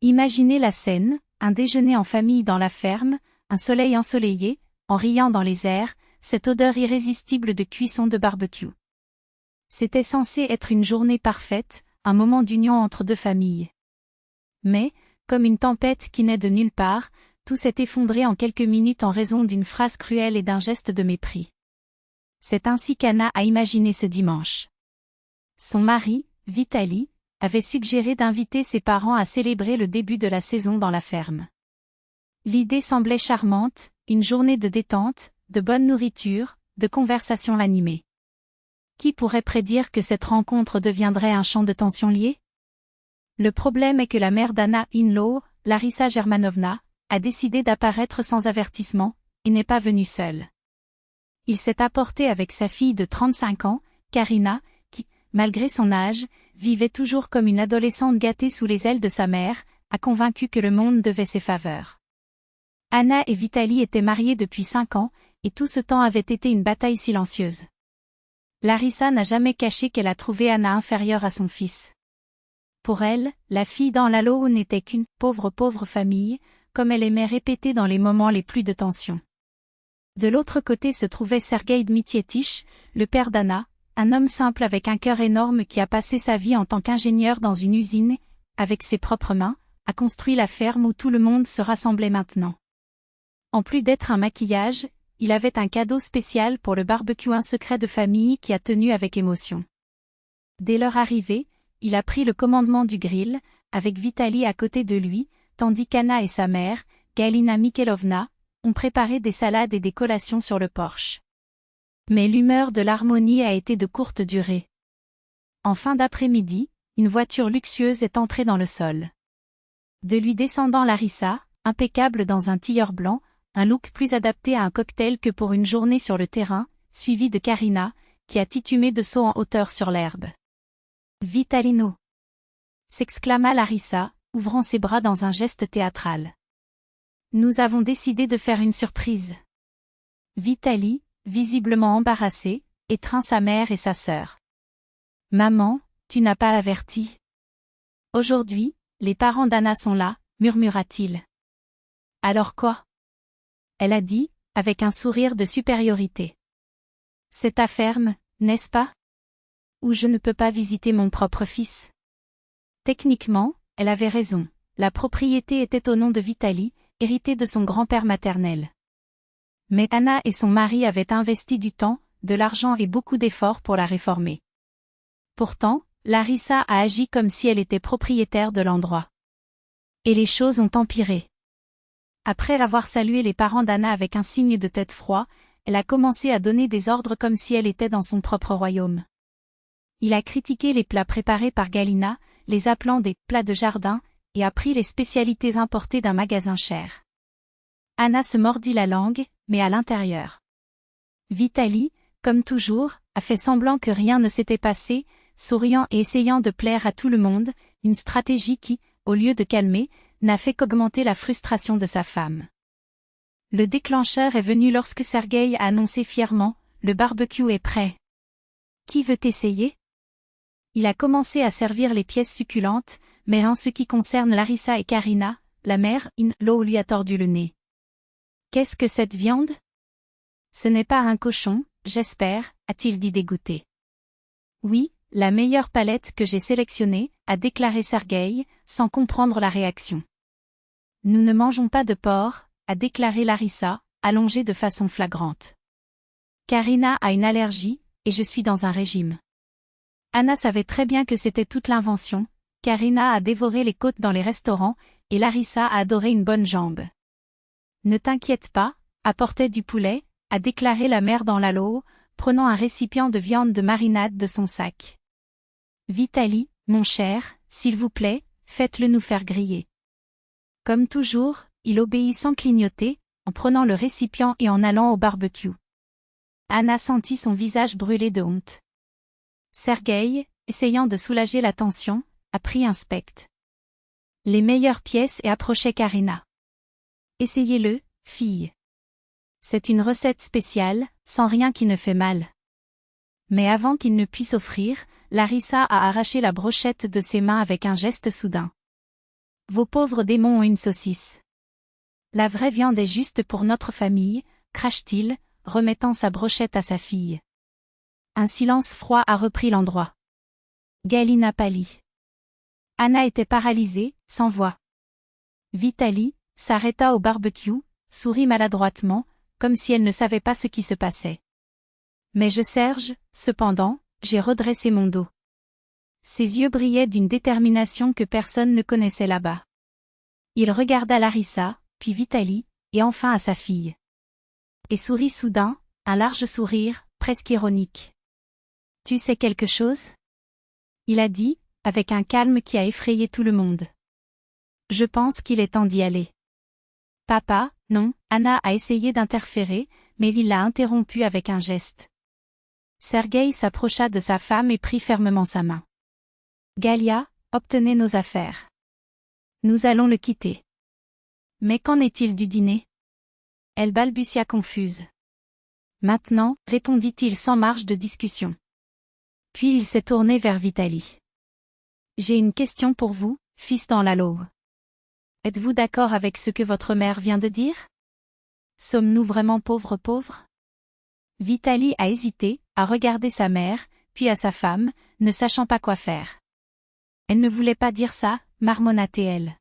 Imaginez la scène, un déjeuner en famille dans la ferme, un soleil ensoleillé, en riant dans les airs, cette odeur irrésistible de cuisson de barbecue. C'était censé être une journée parfaite, un moment d'union entre deux familles. Mais, comme une tempête qui naît de nulle part, tout s'est effondré en quelques minutes en raison d'une phrase cruelle et d'un geste de mépris. C'est ainsi qu'Anna a imaginé ce dimanche. Son mari, Vitali, avait suggéré d'inviter ses parents à célébrer le début de la saison dans la ferme. L'idée semblait charmante, une journée de détente, de bonne nourriture, de conversations animées. Qui pourrait prédire que cette rencontre deviendrait un champ de tension lié? Le problème est que la mère d'Anna in-law, Larissa Germanovna, a décidé d'apparaître sans avertissement, et n'est pas venue seule. Il s'est apporté avec sa fille de 35 ans, Karina, qui, malgré son âge, vivait toujours comme une adolescente gâtée sous les ailes de sa mère, a convaincu que le monde devait ses faveurs. Anna et Vitali étaient mariés depuis 5 ans, et tout ce temps avait été une bataille silencieuse. Larissa n'a jamais caché qu'elle a trouvé Anna inférieure à son fils. Pour elle, la fille dans l'Allo n'était qu'une pauvre famille, comme elle aimait répéter dans les moments les plus de tension. De l'autre côté se trouvait Sergueï Dmitievitch, le père d'Anna, un homme simple avec un cœur énorme qui a passé sa vie en tant qu'ingénieur dans une usine, avec ses propres mains, a construit la ferme où tout le monde se rassemblait maintenant. En plus d'être un maquillage, il avait un cadeau spécial pour le barbecue, un secret de famille qui a tenu avec émotion. Dès leur arrivée, il a pris le commandement du grill, avec Vitali à côté de lui, tandis qu'Anna et sa mère, Galina Mikhailovna, ont préparé des salades et des collations sur le porche. Mais l'humeur de l'harmonie a été de courte durée. En fin d'après-midi, une voiture luxueuse est entrée dans le sol. De lui descendant Larissa, impeccable dans un tilleur blanc, un look plus adapté à un cocktail que pour une journée sur le terrain, suivi de Karina, qui a titumé de saut en hauteur sur l'herbe. « Vitalino !» s'exclama Larissa, ouvrant ses bras dans un geste théâtral. « Nous avons décidé de faire une surprise. » Vitali, visiblement embarrassé, étreint sa mère et sa sœur. « Maman, tu n'as pas averti. » « Aujourd'hui, les parents d'Anna sont là, murmura-t-il. »« Alors quoi ?» Elle a dit, avec un sourire de supériorité. « C'est ta ferme, n'est-ce pas? Où je ne peux pas visiter mon propre fils. » Techniquement, elle avait raison, la propriété était au nom de Vitali, hérité de son grand-père maternel. Mais Anna et son mari avaient investi du temps, de l'argent et beaucoup d'efforts pour la réformer. Pourtant, Larissa a agi comme si elle était propriétaire de l'endroit. Et les choses ont empiré. Après avoir salué les parents d'Anna avec un signe de tête froid, elle a commencé à donner des ordres comme si elle était dans son propre royaume. Il a critiqué les plats préparés par Galina, les appelant des plats de jardin, et a pris les spécialités importées d'un magasin cher. Anna se mordit la langue, mais à l'intérieur. Vitali, comme toujours, a fait semblant que rien ne s'était passé, souriant et essayant de plaire à tout le monde, une stratégie qui, au lieu de calmer, n'a fait qu'augmenter la frustration de sa femme. Le déclencheur est venu lorsque Sergueï a annoncé fièrement « Le barbecue est prêt. Qui veut essayer ?» Il a commencé à servir les pièces succulentes, mais en ce qui concerne Larissa et Karina, la mère in-law lui a tordu le nez. « Qu'est-ce que cette viande ? Ce n'est pas un cochon, j'espère, a-t-il dit dégoûté. « Oui, la meilleure palette que j'ai sélectionnée, a déclaré Sergueï, sans comprendre la réaction. « Nous ne mangeons pas de porc, a déclaré Larissa, allongée de façon flagrante. Karina a une allergie, et je suis dans un régime. Anna savait très bien que c'était toute l'invention, Karina a dévoré les côtes dans les restaurants, et Larissa a adoré une bonne jambe. Ne t'inquiète pas, apportait du poulet, a déclaré la mère dans l'Allo, prenant un récipient de viande de marinade de son sac. Vitali, mon cher, s'il vous plaît, faites-le nous faire griller. Comme toujours, il obéit sans clignoter, en prenant le récipient et en allant au barbecue. Anna sentit son visage brûler de honte. Sergueï, essayant de soulager la tension, a pris un spectre. Les meilleures pièces et approchait Karina. Essayez-le, fille. C'est une recette spéciale, sans rien qui ne fait mal. Mais avant qu'il ne puisse offrir, Larissa a arraché la brochette de ses mains avec un geste soudain. Vos pauvres démons ont une saucisse. La vraie viande est juste pour notre famille, crache-t-il, remettant sa brochette à sa fille. Un silence froid a repris l'endroit. Galina pâlit. Anna était paralysée, sans voix. Vitaly s'arrêta au barbecue, sourit maladroitement, comme si elle ne savait pas ce qui se passait. Mais Serge, cependant, j'ai redressé mon dos. Ses yeux brillaient d'une détermination que personne ne connaissait là-bas. Il regarda Larissa, puis Vitaly, et enfin à sa fille. Et sourit soudain, un large sourire, presque ironique. « Tu sais quelque chose ? » il a dit, avec un calme qui a effrayé tout le monde. « Je pense qu'il est temps d'y aller. » « Papa, non », Anna a essayé d'interférer, mais il l'a interrompu avec un geste. Sergueï s'approcha de sa femme et prit fermement sa main. « Galia, obtenez nos affaires. Nous allons le quitter. » « Mais qu'en est-il du dîner ?» Elle balbutia confuse. « Maintenant, » répondit-il sans marge de discussion. Puis il s'est tourné vers Vitaly. « J'ai une question pour vous, fils dans la louve. Êtes-vous d'accord avec ce que votre mère vient de dire ? Sommes-nous vraiment pauvres ? » Vitaly a hésité, a regardé sa mère, puis à sa femme, ne sachant pas quoi faire. « Elle ne voulait pas dire ça, marmonna-t-elle.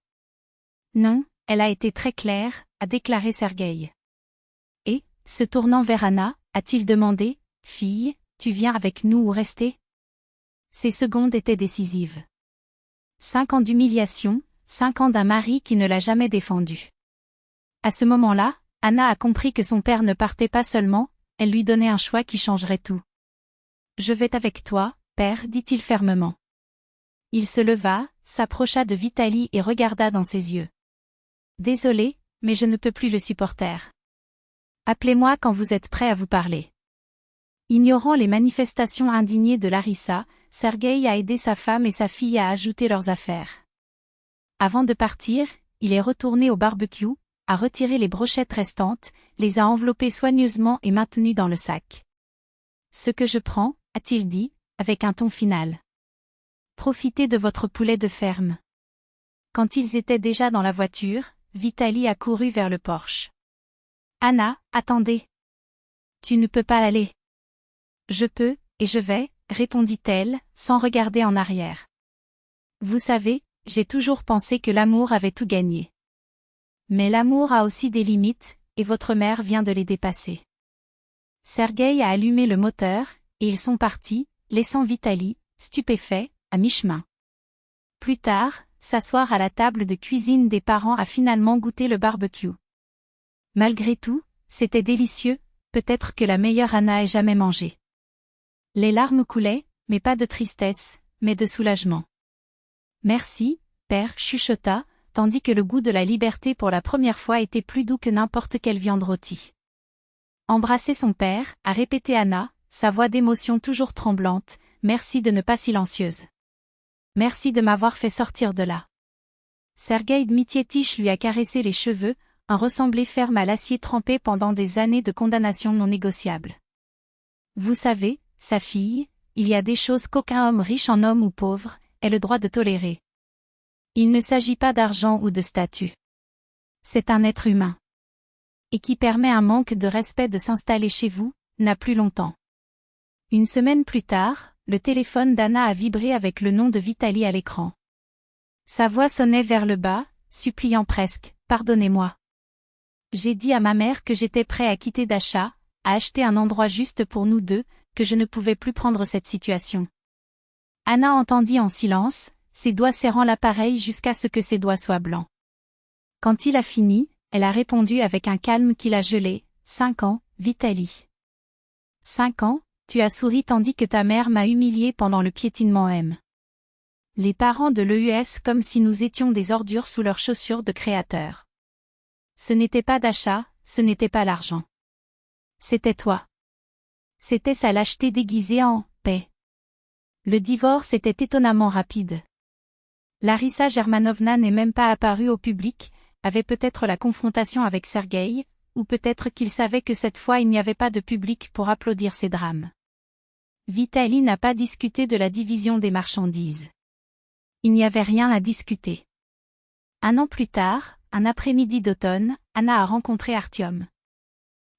« Non, elle a été très claire, » a déclaré Sergueï. Et, se tournant vers Anna, a-t-il demandé, « Fille, tu viens avec nous ou rester ?» Ces secondes étaient décisives. 5 ans d'humiliation, 5 ans d'un mari qui ne l'a jamais défendue. À ce moment-là, Anna a compris que son père ne partait pas seulement, elle lui donnait un choix qui changerait tout. « Je vais avec toi, père, » dit-il fermement. Il se leva, s'approcha de Vitaly et regarda dans ses yeux. « Désolé, mais je ne peux plus le supporter. Appelez-moi quand vous êtes prêt à vous parler. » Ignorant les manifestations indignées de Larissa, Sergueï a aidé sa femme et sa fille à ajouter leurs affaires. Avant de partir, il est retourné au barbecue, a retiré les brochettes restantes, les a enveloppées soigneusement et maintenues dans le sac. « Ce que je prends, » a-t-il dit, avec un ton final. « Profitez de votre poulet de ferme. » Quand ils étaient déjà dans la voiture, Vitaly a couru vers le porche. « Anna, attendez. Tu ne peux pas aller. »« Je peux, et je vais, » répondit-elle, sans regarder en arrière. « Vous savez, j'ai toujours pensé que l'amour avait tout gagné. Mais l'amour a aussi des limites, et votre mère vient de les dépasser. » Sergueï a allumé le moteur, et ils sont partis, laissant Vitaly, stupéfait, à mi-chemin. Plus tard, s'asseoir à la table de cuisine des parents a finalement goûté le barbecue. Malgré tout, c'était délicieux, peut-être que la meilleure Anna ait jamais mangé. Les larmes coulaient, mais pas de tristesse, mais de soulagement. « Merci, père, » chuchota, tandis que le goût de la liberté pour la première fois était plus doux que n'importe quelle viande rôtie. Embrasser son père, a répété Anna, sa voix d'émotion toujours tremblante, « Merci de ne pas silencieuse. Merci de m'avoir fait sortir de là. » Sergueï Dmitievitch lui a caressé les cheveux, un ressemblé ferme à l'acier trempé pendant des années de condamnation non négociable. Vous savez, sa fille, il y a des choses qu'aucun homme riche en homme ou pauvre, ait le droit de tolérer. Il ne s'agit pas d'argent ou de statut. C'est un être humain. Et qui permet un manque de respect de s'installer chez vous, n'a plus longtemps. Une semaine plus tard, le téléphone d'Anna a vibré avec le nom de Vitaly à l'écran. Sa voix sonnait vers le bas, suppliant presque, « Pardonnez-moi. J'ai dit à ma mère que j'étais prêt à quitter Dacha, à acheter un endroit juste pour nous deux, que je ne pouvais plus prendre cette situation. » Anna entendit en silence, ses doigts serrant l'appareil jusqu'à ce que ses doigts soient blancs. Quand il a fini, elle a répondu avec un calme qui l'a gelé, « 5 ans, Vitaly. 5 ans, tu as souri tandis que ta mère m'a humilié pendant le piétinement M. Les parents de l'EUS comme si nous étions des ordures sous leurs chaussures de créateurs. Ce n'était pas d'achat, ce n'était pas l'argent. C'était toi. C'était sa lâcheté déguisée en « paix ». Le divorce était étonnamment rapide. Larissa Germanovna n'est même pas apparue au public, avait peut-être la confrontation avec Sergueï, ou peut-être qu'il savait que cette fois il n'y avait pas de public pour applaudir ses drames. Vitaly n'a pas discuté de la division des marchandises. Il n'y avait rien à discuter. Un an plus tard, un après-midi d'automne, Anna a rencontré Artyom.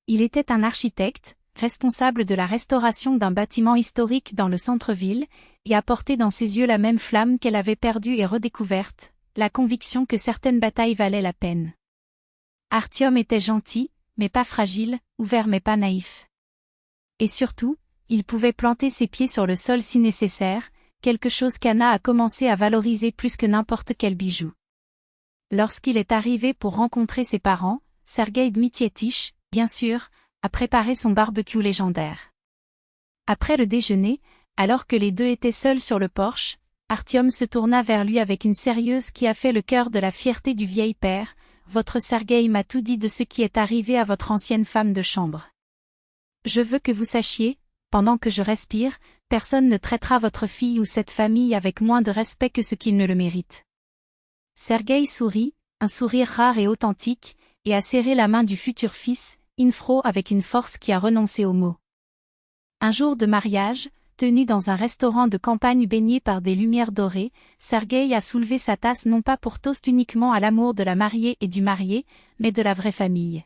Il était un architecte, responsable de la restauration d'un bâtiment historique dans le centre-ville, et apportait dans ses yeux la même flamme qu'elle avait perdue et redécouverte, la conviction que certaines batailles valaient la peine. Artyom était gentil, mais pas fragile, ouvert mais pas naïf. Et surtout, il pouvait planter ses pieds sur le sol si nécessaire, quelque chose qu'Anna a commencé à valoriser plus que n'importe quel bijou. Lorsqu'il est arrivé pour rencontrer ses parents, Sergueï Dmitievitch, bien sûr, a préparé son barbecue légendaire. Après le déjeuner, alors que les deux étaient seuls sur le porche, Artyom se tourna vers lui avec une sérieuse qui a fait le cœur de la fierté du vieil père. Votre Sergueï m'a tout dit de ce qui est arrivé à votre ancienne femme de chambre. Je veux que vous sachiez, pendant que je respire, personne ne traitera votre fille ou cette famille avec moins de respect que ce qu'ils ne le méritent. Sergueï sourit, un sourire rare et authentique, et a serré la main du futur fils, Infro, avec une force qui a renoncé aux mots. Un jour de mariage, tenu dans un restaurant de campagne baigné par des lumières dorées, Sergueï a soulevé sa tasse non pas pour toast uniquement à l'amour de la mariée et du marié, mais de la vraie famille.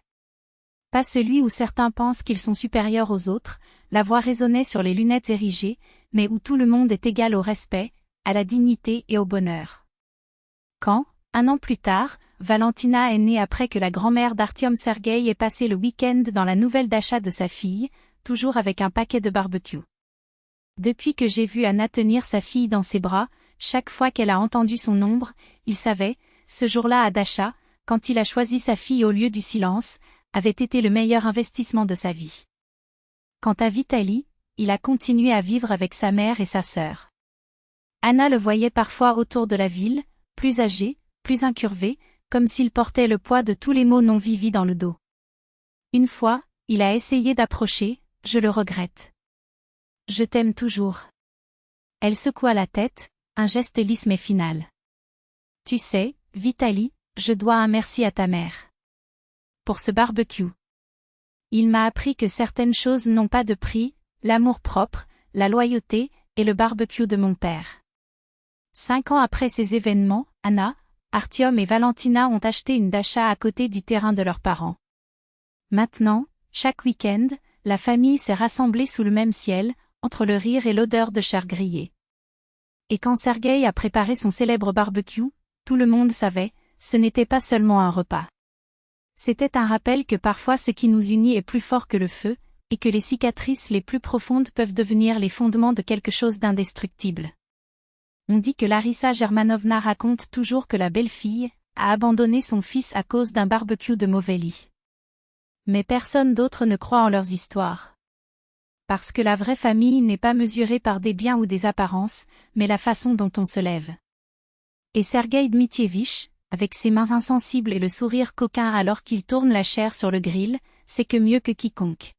Pas celui où certains pensent qu'ils sont supérieurs aux autres, la voix résonnait sur les lunettes érigées, mais où tout le monde est égal au respect, à la dignité et au bonheur. Quand, un an plus tard, Valentina est née après que la grand-mère d'Artyom Sergueï ait passé le week-end dans la nouvelle d'achat de sa fille, toujours avec un paquet de barbecue. Depuis que j'ai vu Anna tenir sa fille dans ses bras, chaque fois qu'elle a entendu son ombre, il savait, ce jour-là à Dasha, quand il a choisi sa fille au lieu du silence, avait été le meilleur investissement de sa vie. Quant à Vitali, il a continué à vivre avec sa mère et sa sœur. Anna le voyait parfois autour de la ville, plus âgé, plus incurvé, comme s'il portait le poids de tous les maux non vivis dans le dos. Une fois, il a essayé d'approcher, je le regrette. Je t'aime toujours. Elle secoua la tête, un geste lisse mais final. Tu sais, Vitali, je dois un merci à ta mère. Pour ce barbecue. Il m'a appris que certaines choses n'ont pas de prix, l'amour-propre, la loyauté, et le barbecue de mon père. 5 ans après ces événements, Anna, Artyom et Valentina ont acheté une dacha à côté du terrain de leurs parents. Maintenant, chaque week-end, la famille s'est rassemblée sous le même ciel, entre le rire et l'odeur de chair grillée. Et quand Sergueï a préparé son célèbre barbecue, tout le monde savait, ce n'était pas seulement un repas. C'était un rappel que parfois ce qui nous unit est plus fort que le feu, et que les cicatrices les plus profondes peuvent devenir les fondements de quelque chose d'indestructible. On dit que Larissa Germanovna raconte toujours que la belle-fille a abandonné son fils à cause d'un barbecue de mauvais lit. Mais personne d'autre ne croit en leurs histoires. Parce que la vraie famille n'est pas mesurée par des biens ou des apparences, mais la façon dont on se lève. Et Sergueï Dmitievitch, avec ses mains insensibles et le sourire coquin alors qu'il tourne la chair sur le grill, c'est que mieux que quiconque.